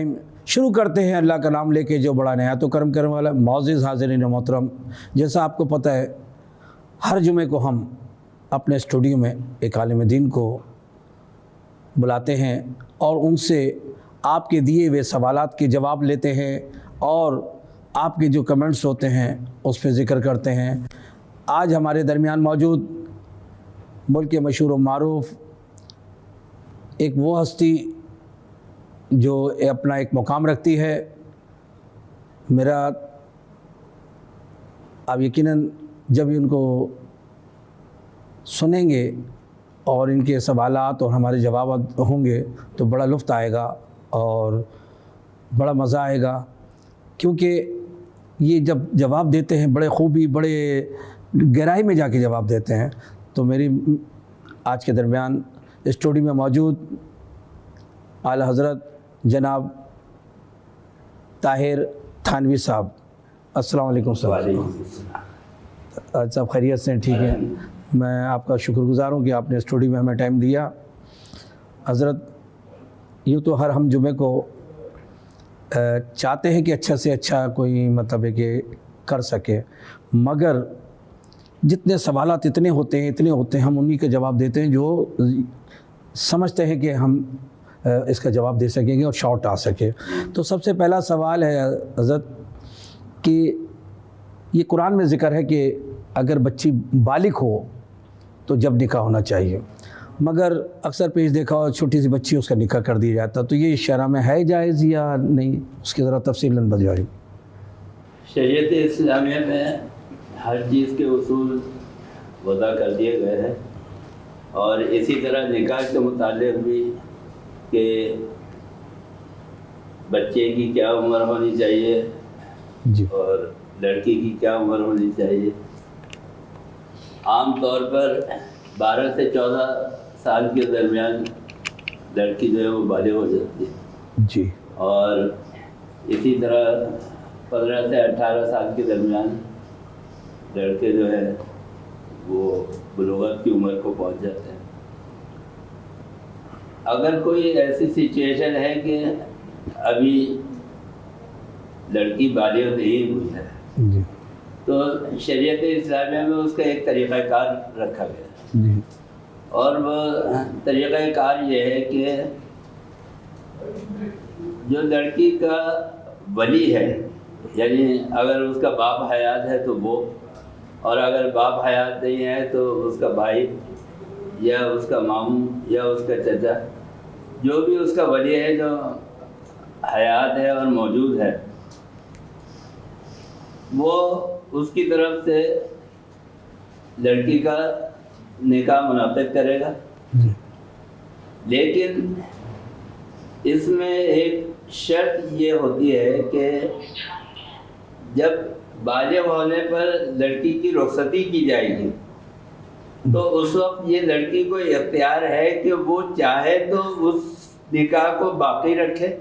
الرحیم شروع کرتے ہیں اللہ کا نام لے کے جو بڑا نہایت و کرم کرنے والا. معزز حاضرین محترم، جیسا آپ کو پتہ ہے ہر جمعے کو ہم اپنے اسٹوڈیو میں ایک عالم دین کو بلاتے ہیں اور ان سے آپ کے دیے ہوئے سوالات کے جواب لیتے ہیں اور آپ کے جو کمنٹس ہوتے ہیں اس پہ ذکر کرتے ہیں. آج ہمارے درمیان موجود ملک کے مشہور و معروف ایک وہ ہستی جو اپنا ایک مقام رکھتی ہے. میرا آپ یقیناً جب ان کو سنیں گے اور ان کے سوالات اور ہمارے جوابات ہوں گے تو بڑا لطف آئے گا اور بڑا مزہ آئے گا، کیونکہ یہ جب جواب دیتے ہیں بڑے خوبی بڑے گہرائی میں جا کے جواب دیتے ہیں. تو میری آج کے درمیان اسٹوڈیو میں موجود اعلیٰ حضرت جناب طاہر تھانوی صاحب، السلام علیکم صاحب. صاحب خیریت سے ٹھیک ہیں؟ میں آپ کا شکر گزار ہوں کہ آپ نے اسٹوڈیو میں ہمیں ٹائم دیا. حضرت یوں تو ہر ہم جمعے کو چاہتے ہیں کہ اچھا سے اچھا کوئی مطلب ہے کہ کر سکے، مگر جتنے سوالات اتنے ہوتے ہیں ہم انہی کے جواب دیتے ہیں جو سمجھتے ہیں کہ ہم اس کا جواب دے سکیں گے اور شارٹ آ سکے. تو سب سے پہلا سوال ہے حضرت کہ یہ قرآن میں ذکر ہے کہ اگر بچی بالغ ہو تو جب نکاح ہونا چاہیے، مگر اکثر پیش دیکھا ہو چھوٹی سی بچی اس کا نکاح کر دیا جاتا، تو یہ شرع میں ہے جائز یا نہیں؟ اس کی ذرا تفصیلاً بتائیے. شریعت اسلامیہ میں ہر چیز کے اصول وضع کر دیے گئے ہیں، اور اسی طرح نکاح کے متعلق بھی کہ بچے کی کیا عمر ہونی چاہیے جی، اور لڑکی کی کیا عمر ہونی چاہیے. عام طور پر 12 سے 14 سال کے درمیان لڑکی جو ہے وہ بالغ ہو جاتی ہے جی، اور اسی طرح 15 سے 18 سال کے درمیان لڑکے جو ہے وہ بلوغت کی عمر کو پہنچ جاتے ہیں. اگر کوئی ایسی سچویشن ہے کہ ابھی لڑکی بالغ نہیں ہوئی ہے جی، تو شریعت اسلامیہ میں اس کا ایک طریقہ کار رکھا گیا ہے، جی، اور وہ طریقہ کار یہ ہے کہ جو لڑکی کا ولی ہے، یعنی اگر اس کا باپ حیات ہے تو وہ، اور اگر باپ حیات نہیں ہے تو اس کا بھائی یا اس کا ماموں یا اس کا چچا، جو بھی اس کا ولی ہے جو حیات ہے اور موجود ہے، وہ اس کی طرف سے لڑکی کا نکاح منعقد کرے گا. لیکن اس میں ایک شرط یہ ہوتی ہے کہ جب بالغ ہونے پر لڑکی کی رخصتی کی جائے گی تو اس وقت یہ لڑکی کو اختیار ہے کہ وہ چاہے تو اس نکاح کو باقی رکھے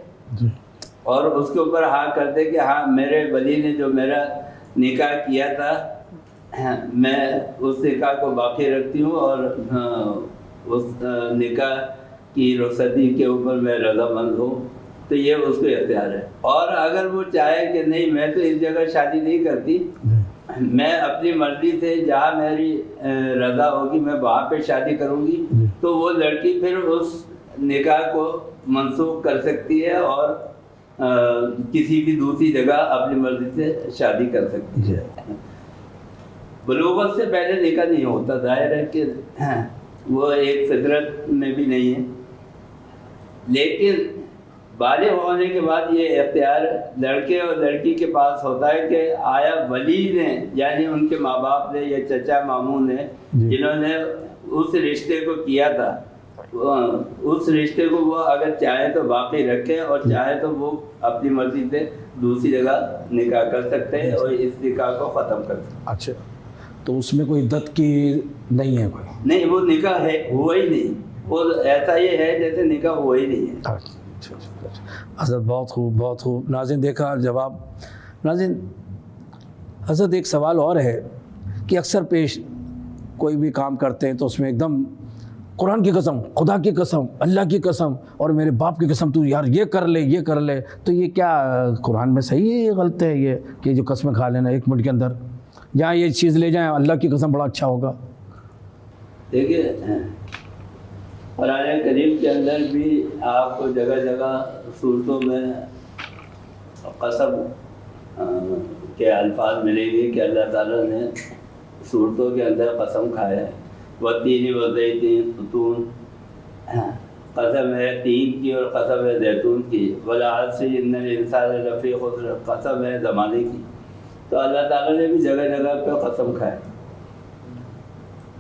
اور اس کے اوپر ہاں کر دے کہ ہاں میرے ولی نے جو میرا نکاح کیا تھا میں اس نکاح کو باقی رکھتی ہوں اور اس نکاح کی رخصتی کے اوپر میں رضامند ہوں، تو یہ اس کو اختیار ہے. اور اگر وہ چاہے کہ نہیں میں تو اس جگہ شادی نہیں کرتی، میں اپنی مرضی سے جہاں میری رضا ہوگی میں وہاں پہ شادی کروں گی، تو وہ لڑکی پھر اس نکاح کو منسوخ کر سکتی ہے اور کسی بھی دوسری جگہ اپنی مرضی سے شادی کر سکتی ہے. بلوغت سے پہلے نکاح نہیں ہوتا، ظاہر ہے کہ وہ ایک فطرت میں بھی نہیں ہے. لیکن بالغ ہونے کے بعد یہ اختیار لڑکے اور لڑکی کے پاس ہوتا ہے کہ آیا ولی نے یعنی ان کے ماں باپ نے یا چچا ماموں نے جنہوں نے اس رشتے کو کیا تھا، اس رشتے کو وہ اگر چاہے تو باقی رکھے اور چاہے تو وہ اپنی مرضی سے دوسری جگہ نکاح کر سکتے ہیں اور اس نکاح کو ختم کر سکتے ہیں. اچھا، تو اس میں کوئی عدت کی نہیں ہے؟ کوئی نہیں، وہ نکاح ہے ہوا ہی نہیں، وہ ایسا یہ ہے جیسے نکاح ہوا ہی نہیں ہے. حضرت بہت خوب بہت خوب. ناظرین دیکھا جواب. ناظرین حضرت ایک سوال اور ہے کہ اکثر پیش کوئی بھی کام کرتے ہیں تو اس میں ایک دم قرآن کی قسم، خدا کی قسم، اللہ کی قسم اور میرے باپ کی قسم تو یار یہ کر لے یہ کر لے، تو یہ کیا قرآن میں صحیح ہے یہ غلط ہے یہ کہ جو قسمیں کھا لینا 1 منٹ کے اندر، جہاں یہ چیز لے جائیں اللہ کی قسم بڑا اچھا ہوگا؟ دیکھیے قرآن کریم کے اندر بھی آپ کو جگہ جگہ صورتوں میں قسم کے الفاظ ملیں گے کہ اللہ تعالیٰ نے صورتوں کے اندر قسم کھایا ہے، والتین والزیتون زیتون، قسم ہے تین کی اور قسم ہے زیتون کی، والعصر ان الانسان لفی خسر، قسم ہے زمانے کی۔ تو اللہ تعالیٰ نے بھی جگہ جگہ پہ قسم کھایا۔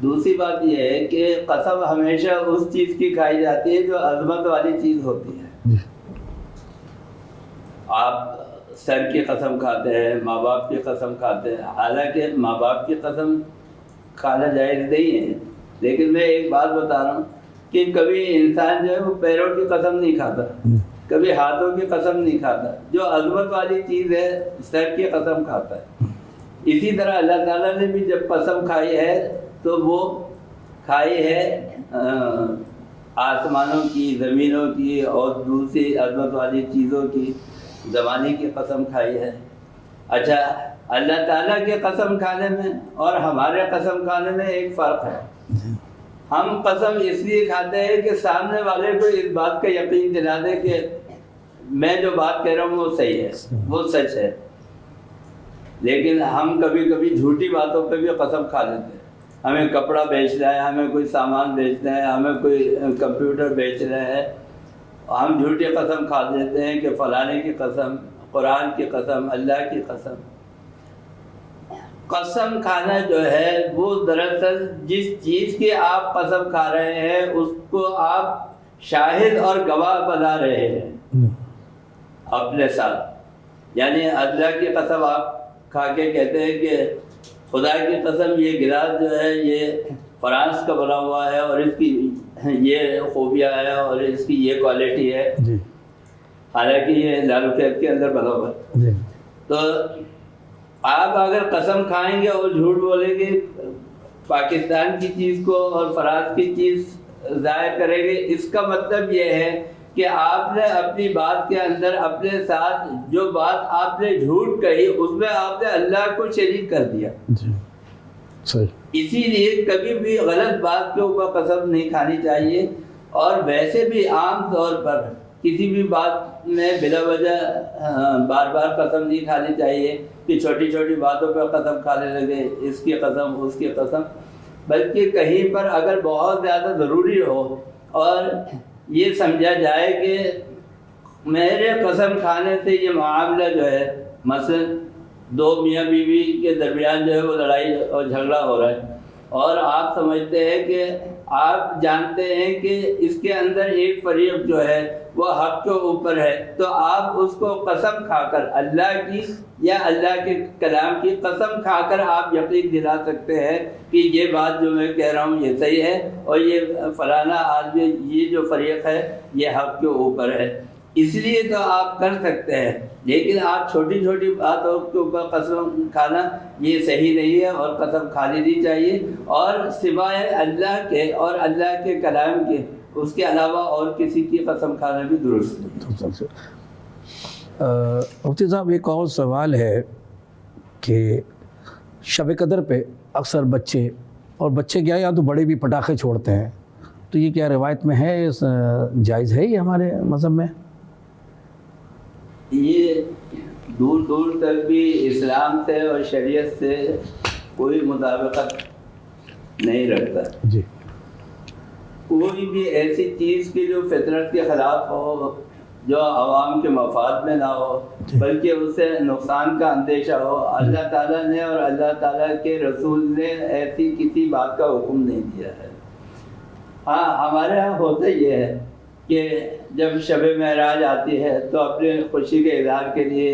دوسری بات یہ ہے کہ قسم ہمیشہ اس چیز کی کھائی جاتی ہے جو عظمت والی چیز ہوتی ہے۔ آپ سر کی قسم کھاتے ہیں، ماں باپ کی قسم کھاتے ہیں، حالانکہ ماں باپ کی قسم کھانا جائز نہیں ہے، لیکن میں ایک بات بتا رہا ہوں کہ کبھی انسان جو ہے وہ پیروں کی قسم نہیں کھاتا، کبھی ہاتھوں کی قسم نہیں کھاتا، جو عظمت والی چیز ہے سر کی قسم کھاتا ہے۔ اسی طرح اللہ تعالیٰ نے بھی جب قسم کھائی ہے تو وہ کھائی ہے آسمانوں کی، زمینوں کی اور دوسری عظمت والی چیزوں کی، زمانے کی قسم کھائی ہے۔ اچھا، اللہ تعالیٰ کے قسم کھانے میں اور ہمارے قسم کھانے میں ایک فرق ہے۔ ہم قسم اس لیے کھاتے ہیں کہ سامنے والے کو اس بات کا یقین دلا دے کہ میں جو بات کہہ رہا ہوں وہ صحیح ہے، وہ سچ ہے۔ لیکن ہم کبھی کبھی جھوٹی باتوں پہ بھی قسم کھا لیتے ہیں۔ ہمیں کپڑا بیچنا ہے، ہمیں کوئی سامان بیچنا ہے، ہمیں کوئی کمپیوٹر بیچنا ہے، ہم جھوٹی قسم کھا دیتے ہیں کہ فلانے کی قسم، قرآن کی قسم، اللہ کی قسم۔ قسم کھانا جو ہے وہ دراصل جس چیز کی آپ قسم کھا رہے ہیں اس کو آپ شاہد اور گواہ بنا رہے ہیں اپنے ساتھ۔ یعنی اللہ کی قسم آپ کھا کے کہتے ہیں کہ خدا کی قسم یہ گلاس جو ہے یہ فرانس کا بنا ہوا ہے اور اس کی یہ خوبیاں ہے اور اس کی یہ کوالٹی ہے، حالانکہ یہ لالو قید کے اندر بنا ہوا ہے۔ تو آپ اگر قسم کھائیں گے اور جھوٹ بولیں گے، پاکستان کی چیز کو اور فرانس کی چیز ظاہر کریں گے، اس کا مطلب یہ ہے کہ آپ نے اپنی بات کے اندر اپنے ساتھ جو بات آپ نے جھوٹ کہی اس میں آپ نے اللہ کو شریک کر دیا۔ اسی لیے کبھی بھی غلط بات کے اوپر قسم نہیں کھانی چاہیے، اور ویسے بھی عام طور پر کسی بھی بات میں بلا وجہ بار بار قسم نہیں کھانی چاہیے کہ چھوٹی چھوٹی باتوں پہ قسم کھانے لگے، اس کی قسم اس کی قسم، بلکہ کہیں پر اگر بہت زیادہ ضروری ہو اور یہ سمجھا جائے کہ میرے قسم کھانے سے یہ معاملہ جو ہے، مثلا دو میاں بیوی کے درمیان جو ہے وہ لڑائی اور جھگڑا ہو رہا ہے، اور آپ سمجھتے ہیں کہ آپ جانتے ہیں کہ اس کے اندر ایک فریق جو ہے وہ حق کے اوپر ہے، تو آپ اس کو قسم کھا کر اللہ کی یا اللہ کے کلام کی قسم کھا کر آپ یقین دلا سکتے ہیں کہ یہ بات جو میں کہہ رہا ہوں یہ صحیح ہے، اور یہ فلانا آدمی یہ جو فریق ہے یہ حق کے اوپر ہے، اس لیے تو آپ کر سکتے ہیں۔ لیکن آپ چھوٹی چھوٹی باتوں کے اوپر قسم کھانا یہ صحیح نہیں ہے، اور قسم کھانی نہیں چاہیے، اور سوائے اللہ کے اور اللہ کے کلام کے اس کے علاوہ اور کسی کی قسم کھانا بھی درست نہیں۔ مفتی صاحب ایک اور سوال ہے کہ شب قدر پہ اکثر بچے کیا یا تو بڑے بھی پٹاخے چھوڑتے ہیں، تو یہ کیا روایت میں ہے، جائز ہے یہ ہمارے مذہب میں؟ یہ دور دور تک بھی اسلام سے اور شریعت سے کوئی مطابقت نہیں رکھتا۔ جی، کوئی بھی ایسی چیز کی جو فطرت کے خلاف ہو، جو عوام کے مفاد میں نہ ہو، بلکہ اس سے نقصان کا اندیشہ ہو، اللہ تعالیٰ نے اور اللہ تعالیٰ کے رسول نے ایسی کسی بات کا حکم نہیں دیا ہے۔ ہاں، ہمارے ہاں ہوتا یہ ہے کہ جب شب معراج آتی ہے تو اپنے خوشی کے اظہار کے لیے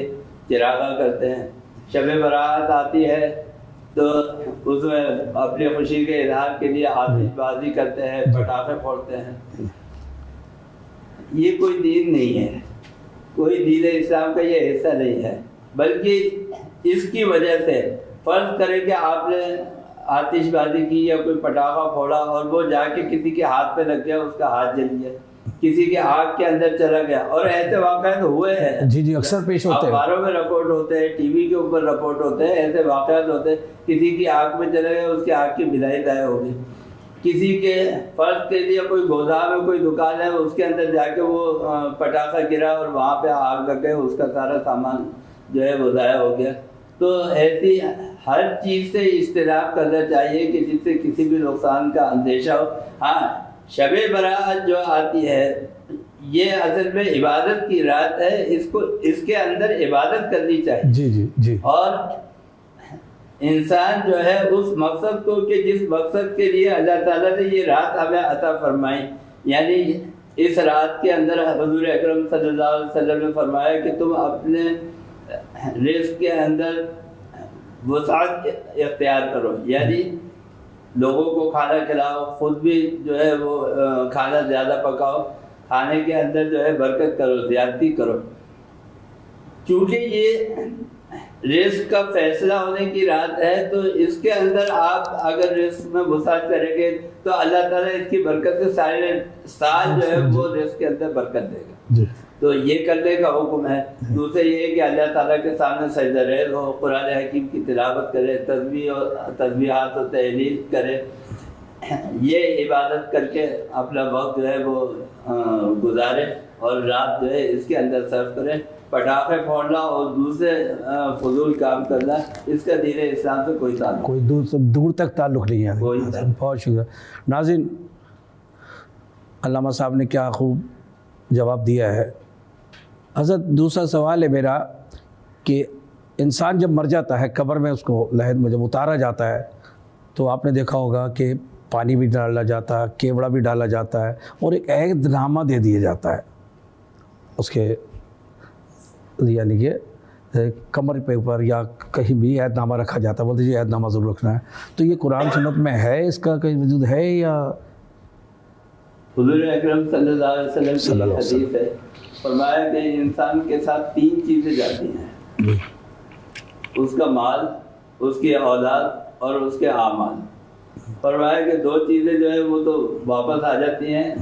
چراغاں کرتے ہیں، شب برات آتی ہے تو اس میں اپنی خوشی کے اظہار کے لیے آتش بازی کرتے ہیں، پٹاخے پھوڑتے ہیں۔ یہ کوئی دین نہیں ہے، کوئی دین اسلام کا یہ حصہ نہیں ہے، بلکہ اس کی وجہ سے فرض کریں کہ آپ نے آتش بازی کی یا کوئی پٹاخہ پھوڑا اور وہ جا کے کسی کے ہاتھ پہ لگ گیا، اس کا ہاتھ جل گیا، کسی کے آنکھ کے اندر چلا گیا، اور ایسے واقعات ہوئے ہیں. جی اکثر پیش ہوتے ہیں، اخباروں میں رپورٹ ہوتے ہیں، ٹی وی کے اوپر رپورٹ ہوتے ہیں، ایسے واقعات ہوتے ہیں. کسی کی آنکھ میں چلا گیا، اس کی آنکھ کی بینائی ضائع ہو گئی. کسی کے فرض کے لیے کوئی گودام ہے، کوئی دکان ہے، اس کے اندر جا کے وہ پٹاخہ گرا اور وہاں پہ آگ لگ گئی، اس کا سارا سامان جو ہے وہ ضائع ہو گیا. تو ایسی ہر چیز سے اجتناب کرنا چاہیے کہ جس سے کسی بھی نقصان کا اندیشہ ہو. ہاں، شب برات جو آتی ہے یہ اصل میں عبادت کی رات ہے، اس کے اندر عبادت کرنی چاہیے. جی اور انسان جو ہے اس مقصد کو کہ جس مقصد کے لیے اللہ تعالیٰ نے یہ رات ہمیں عطا فرمائی، یعنی اس رات کے اندر حضور اکرم صلی اللہ علیہ وسلم نے فرمایا کہ تم اپنے رزق کے اندر وسعت اختیار کرو، یعنی لوگوں کو کھانا کھلاؤ، خود بھی جو ہے وہ کھانا زیادہ پکاؤ، کھانے کے اندر جو ہے برکت کرو، زیادتی کرو. چونکہ یہ رزق کا فیصلہ ہونے کی رات ہے تو اس کے اندر آپ اگر رزق میں وسعت کریں گے تو اللہ تعالیٰ اس کی برکت سے سارے سال جو ہے وہ رزق کے اندر برکت دے گا. تو یہ کرنے کا حکم ہے. دوسرے یہ ہے کہ اللہ تعالیٰ کے سامنے سجدہ ریز ہو، قرآن حکیم کی تلاوت کرے، تسبیحات و تحلیل کرے، یہ عبادت کر کے اپنا وقت جو ہے وہ گزارے اور رات جو ہے اس کے اندر صرف کرے. پٹاخے پھوڑنا اور دوسرے فضول کام کرنا اس کا دین اسلام سے کوئی تعلق، کوئی دور تک تعلق نہیں ہے. بہت شکریہ. ناظرین، علامہ صاحب نے کیا خوب جواب دیا ہے. حضرت دوسرا سوال ہے میرا کہ انسان جب مر جاتا ہے قبر میں، اس کو لحد میں جب اتارا جاتا ہے تو آپ نے دیکھا ہوگا کہ پانی بھی ڈالا جاتا ہے، کیوڑا بھی ڈالا جاتا ہے اور ایک عہد نامہ دے دیا جاتا ہے اس کے، یعنی کہ کمر پہ اوپر یا کہیں بھی عہد نامہ رکھا جاتا ہے، بولتے ہیں عہد نامہ ضرور رکھنا ہے. تو یہ قرآن سنت میں ہے، اس کا کوئی وجود ہے یا؟ حضور اکرم صلی اللہ علیہ وسلم کی حدیث ہے، فرمایا کہ انسان کے ساتھ 3 چیزیں جاتی ہیں، اس کا مال، اس کی اولاد اور اس کے اعمال. فرمایا کہ 2 چیزیں جو ہے وہ تو واپس آ جاتی ہیں،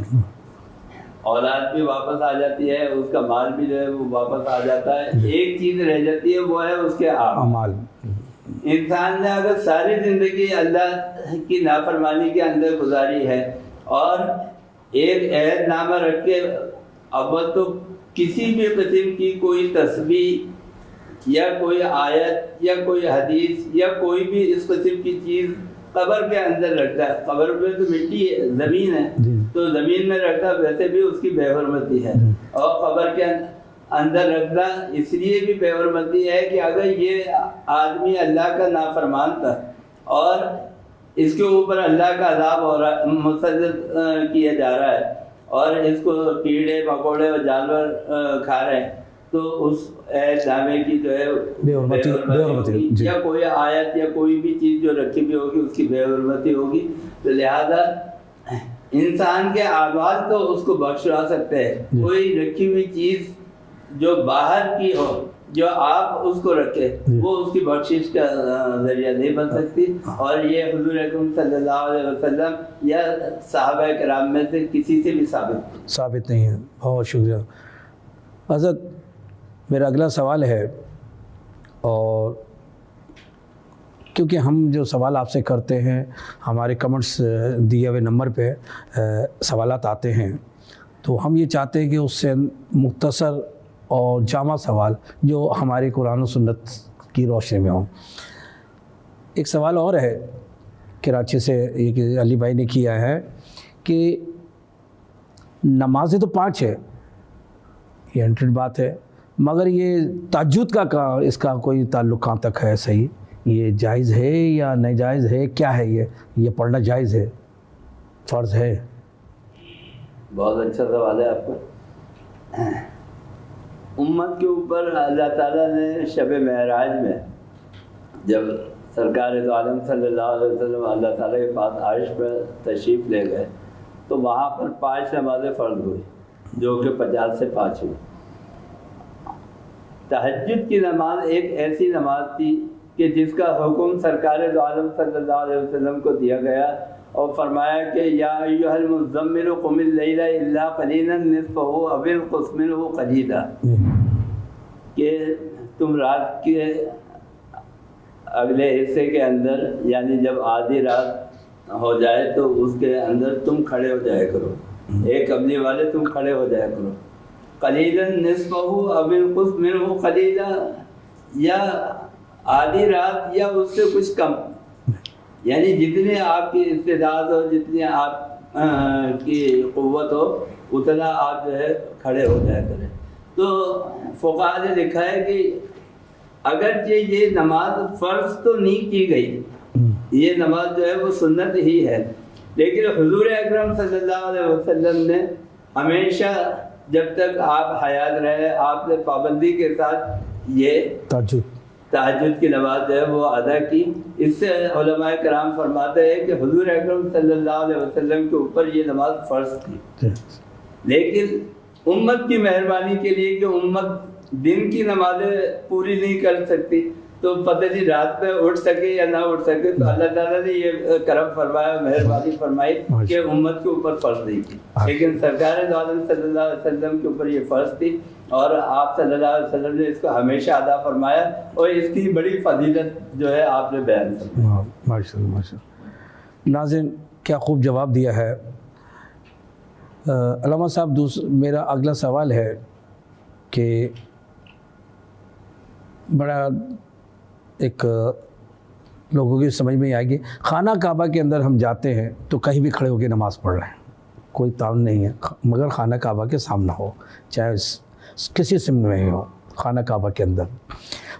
اولاد بھی واپس آ جاتی ہے، اس کا مال بھی جو ہے وہ واپس آ جاتا ہے. ایک چیز رہ جاتی ہے، وہ ہے اس کے اعمال. انسان نے اگر ساری زندگی اللہ کی نافرمانی کے اندر گزاری ہے اور ایک عہد نامہ رکھ کے اول تو کسی بھی قسم کی کوئی تسبیح یا کوئی آیت یا کوئی حدیث یا کوئی بھی اس قسم کی چیز قبر کے اندر رکھتا ہے، قبر میں تو مٹی ہے، زمین ہے، تو زمین میں رکھتا ویسے بھی اس کی بے حرمتی ہے. اور قبر کے اندر رکھنا اس لیے بھی بے حرمتی ہے کہ اگر یہ آدمی اللہ کا نافرمان تھا اور اس کے اوپر اللہ کا عذاب ہو رہا، مسلط کیا جا رہا ہے اور اس کو کیڑے مکوڑے اور جانور کھا رہے ہیں، تو اس عہد نامے کی جو ہے بے حرمتی ہوگی، یا کوئی آیت یا کوئی بھی چیز جو رکھی بھی ہوگی اس کی بے حرمتی ہوگی. تو لہذا انسان کے اعمال تو اس کو بخشوا سکتے ہیں، کوئی رکھی ہوئی چیز جو باہر کی ہو جو آپ اس کو رکھے وہ اس کی بخشش کا ذریعہ نہیں بن سکتی. اور یہ حضور اکرم صلی اللہ علیہ وسلم یا صحابہ کرام میں سے کسی سے بھی ثابت نہیں ہے. بہت شکریہ. حضرت میرا اگلا سوال ہے، اور کیونکہ ہم جو سوال آپ سے کرتے ہیں ہمارے کمنٹس دیے ہوئے نمبر پہ سوالات آتے ہیں، تو ہم یہ چاہتے ہیں کہ اس سے مختصر اور جامع سوال جو ہماری قرآن و سنت کی روشنی میں ہوں. ایک سوال اور ہے کراچی سے، یہ علی بھائی نے کیا ہے کہ نمازیں تو 5 ہے، یہ انٹرڈ بات ہے، مگر یہ تہجد کا اس کا کوئی تعلق کہاں تک ہے؟ صحیح، یہ جائز ہے یا نہیں جائز ہے؟ کیا ہے یہ پڑھنا جائز ہے، فرض ہے؟ بہت اچھا سوال ہے آپ کا. امت کے اوپر اللہ تعالیٰ نے شب معراج میں جب سرکار دو عالم صلی اللہ علیہ وسلم اللہ تعالیٰ کے پاس عرش پر تشریف لے گئے تو وہاں پر 5 نمازیں فرض ہوئی جو کہ 50 سے 5 ہوئی. تہجد کی نماز ایک ایسی نماز تھی کہ جس کا حکم سرکار دو عالم صلی اللہ علیہ وسلم کو دیا گیا اور فرمایا کہ یا ایھا المزمل قم اللیل الا قلیلا نصفہ او انقص منہ قلیلا، کہ تم رات کے اگلے حصے کے اندر یعنی جب آدھی رات ہو جائے تو اس کے اندر تم کھڑے ہو جایا کرو، ایک قبلی والے تم کھڑے ہو جایا کرو، قلیلا نصفہ او انقص منہ قلیلا، یا آدھی رات یا اس سے کچھ کم، یعنی جتنے آپ کی استعداد ہو، جتنی آپ کی قوت ہو، اتنا آپ جو ہے کھڑے ہو جایا کریں۔ تو فقہاء نے لکھا ہے کہ اگرچہ یہ نماز فرض تو نہیں کی گئی، یہ نماز جو ہے وہ سنت ہی ہے، لیکن حضور اکرم صلی اللہ علیہ وسلم نے ہمیشہ جب تک آپ حیات رہے آپ نے پابندی کے ساتھ یہ تہجد کی نماز جو ہے وہ ادا کی۔ اس سے علماء کرام فرماتے ہیں کہ حضور اکرم صلی اللہ علیہ وسلم کے اوپر یہ نماز فرض تھی، لیکن امت کی مہربانی کے لیے کہ امت دن کی نمازیں پوری نہیں کر سکتی تو پتہ نہیں رات میں اٹھ سکے یا نہ اٹھ سکے، تو اللہ تعالیٰ نے یہ کرم فرمایا، مہربانی فرمائی کہ امت کے اوپر فرض نہیں کی، لیکن سرکار دو عالم صلی اللہ علیہ وسلم کے اوپر یہ فرض تھی، اور آپ صلی اللہ علیہ وسلم نے اس کو ہمیشہ ادا فرمایا، اور اس کی بڑی فضیلت جو ہے آپ نے بیان کی۔ ماشاء اللہ ماشاء اللہ۔ ناظرین کیا خوب جواب دیا ہے علامہ صاحب۔ میرا اگلا سوال ہے کہ بڑا ایک لوگوں کی سمجھ میں آئے گی، خانہ کعبہ کے اندر ہم جاتے ہیں تو کہیں بھی کھڑے ہو کے نماز پڑھ رہے ہیں، کوئی تعاون نہیں ہے مگر خانہ کعبہ کے سامنے ہو، چاہے کسی سمت میں ہو خانہ کعبہ کے اندر،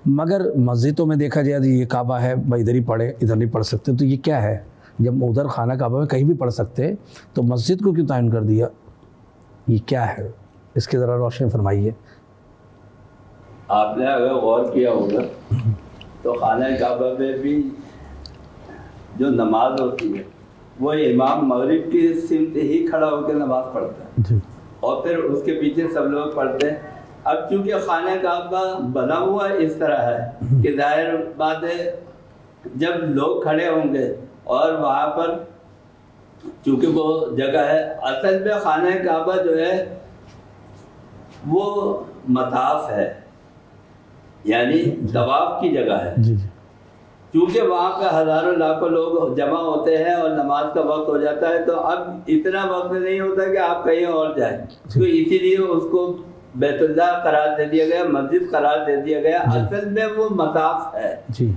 مگر مسجدوں میں دیکھا جائے یہ کعبہ ہے بھائی ادھر ہی پڑھے، ادھر نہیں پڑھ سکتے، تو یہ کیا ہے؟ جب ادھر خانہ کعبہ میں کہیں بھی پڑھ سکتے تو مسجد کو کیوں تعین کر دیا؟ یہ کیا ہے؟ اس کی ذرا روشنی فرمائیے۔ آپ نے اگر غور کیا ہوگا تو خانہ کعبہ میں بھی جو نماز ہوتی ہے وہ امام مغرب کی سمت ہی کھڑا ہو کے نماز پڑھتا ہے، اور پھر اس کے پیچھے سب لوگ پڑھتے ہیں۔ اب چونکہ خانہ کعبہ بنا ہوا اس طرح ہے کہ ظاہر بات ہے جب لوگ کھڑے ہوں گے اور وہاں پر چونکہ وہ جگہ ہے، اصل میں خانہ کعبہ جو ہے وہ مطاف ہے، یعنی طواف کی جگہ ہے، چونکہ وہاں پہ ہزاروں لاکھوں لوگ جمع ہوتے ہیں اور نماز کا وقت ہو جاتا ہے، تو اب اتنا وقت نہیں ہوتا کہ آپ کہیں اور جائیں، تو اسی لیے اس کو بیت اللہ قرار دے دیا گیا، مسجد قرار دے دیا گیا۔ اصل میں وہ مطاف ہے،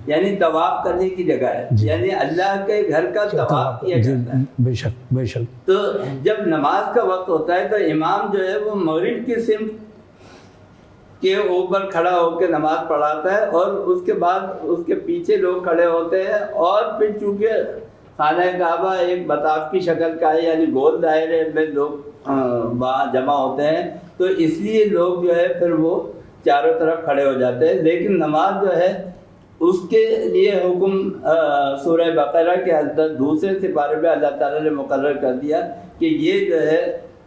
یعنی طواف کرنے کی جگہ ہے، یعنی اللہ کے گھر کا طواف کیا جاتا ہے۔ بے شک بے شک۔ تو جب نماز کا وقت ہوتا ہے تو امام جو ہے وہ مغرب کی سمت کے اوپر کھڑا ہو کے نماز پڑھاتا ہے، اور اس کے بعد اس کے پیچھے لوگ کھڑے ہوتے ہیں، اور پھر چونکہ خانہ کعبہ ایک مطاف کی شکل کا ہے، یعنی گول دائرے میں لوگ وہاں جمع ہوتے ہیں، تو اس لیے لوگ جو ہے پھر وہ چاروں طرف کھڑے ہو جاتے ہیں۔ لیکن نماز جو ہے اس کے لیے حکم سورہ بقرہ کے اندر دوسرے سپارے میں اللہ تعالیٰ نے مقرر کر دیا کہ یہ جو ہے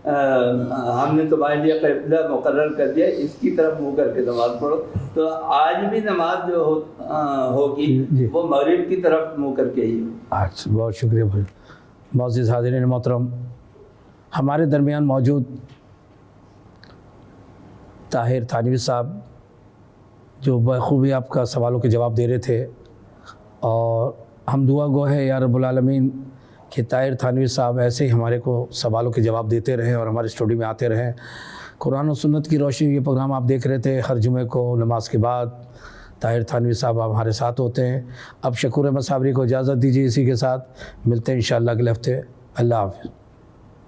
ہم نے تمہارے لیے قبلہ مقرر کر دیا، اس کی طرف منہ کر کے نماز پڑھو۔ تو آج بھی نماز جو ہوگی وہ مغرب کی طرف منہ کر کے ہی ہوگی۔ اچھا، بہت شکریہ بھائی۔ معزز حاضرین محترم، ہمارے درمیان موجود طاہر تھانوی صاحب جو بخوبی آپ کا سوالوں کے جواب دے رہے تھے، اور ہم دعا گو ہے یا رب العالمین کہ طاہر تھانوی صاحب ایسے ہی ہمارے کو سوالوں کے جواب دیتے رہیں اور ہمارے اسٹوڈیو میں آتے رہیں۔ قرآن و سنت کی روشنی یہ پروگرام آپ دیکھ رہے تھے، ہر جمعے کو نماز کے بعد طاہر تھانوی صاحب ہمارے ساتھ ہوتے ہیں۔ اب شکور احمد صابری کو اجازت دیجیے، اسی کے ساتھ ملتے ہیں انشاءاللہ اگلے ہفتے۔ اللہ حافظ۔